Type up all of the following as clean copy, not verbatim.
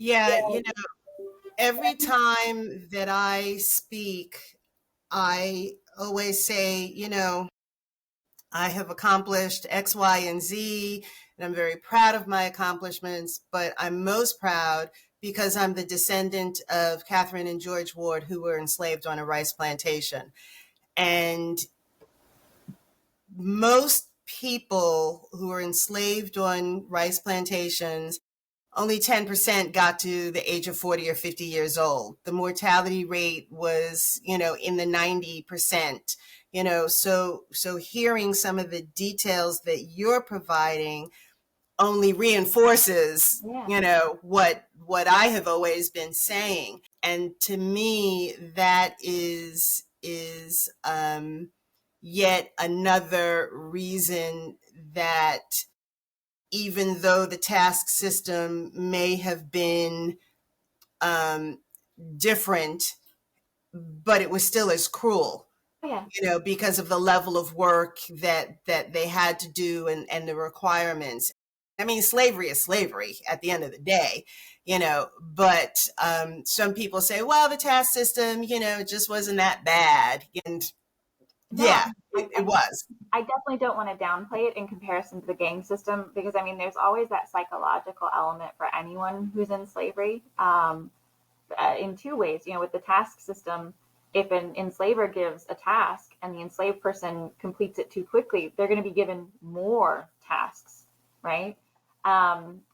Yeah, every time that I speak, I always say, I have accomplished X, Y, and Z, and I'm very proud of my accomplishments, but I'm most proud because I'm the descendant of Catherine and George Ward, who were enslaved on a rice plantation. And most people who were enslaved on rice plantations, only 10% got to the age of 40 or 50 years old. The mortality rate was, in the 90%. So hearing some of the details that you're providing only reinforces, Yeah. what I have always been saying. And to me, that is yet another reason that even though the task system may have been um, different, but it was still as cruel, Yeah. because of the level of work that they had to do and the requirements. I mean, slavery is slavery at the end of the day, but some people say, well, the task system, it just wasn't that bad. And No, yeah, I, it I was. I definitely don't want to downplay it in comparison to the gang system because I mean, there's always that psychological element for anyone who's in slavery. In two ways, with the task system, if an enslaver gives a task and the enslaved person completes it too quickly, they're going to be given more tasks, right?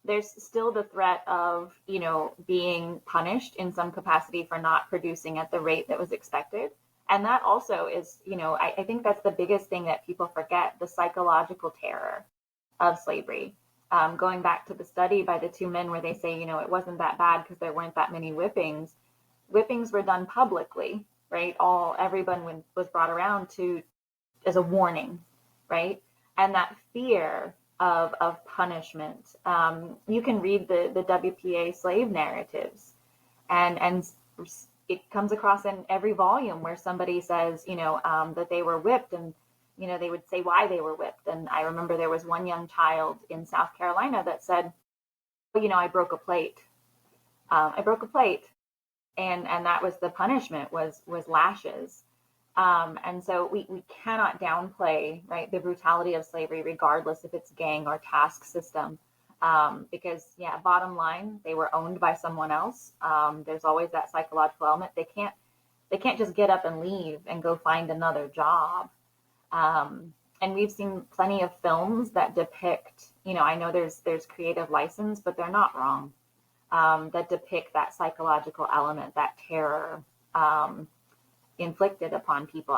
There's still the threat of, being punished in some capacity for not producing at the rate that was expected. And that also is, I think that's the biggest thing that people forget, the psychological terror of slavery. Going back to the study by the two men where they say, it wasn't that bad because there weren't that many whippings. Whippings were done publicly, right? Everyone was brought around to as a warning, right? And that fear of punishment. You can read the WPA slave narratives, and it comes across in every volume where somebody says, that they were whipped, and they would say why they were whipped. And I remember there was one young child in South Carolina that said, well, I broke a plate. I broke a plate, and that was the punishment was lashes. And so we cannot downplay, right, the brutality of slavery, regardless if it's gang or task system. Because yeah, bottom line, they were owned by someone else. There's always that psychological element. They can't just get up and leave and go find another job. And we've seen plenty of films that depict, I know there's creative license, but they're not wrong. That depict that psychological element, that terror inflicted upon people.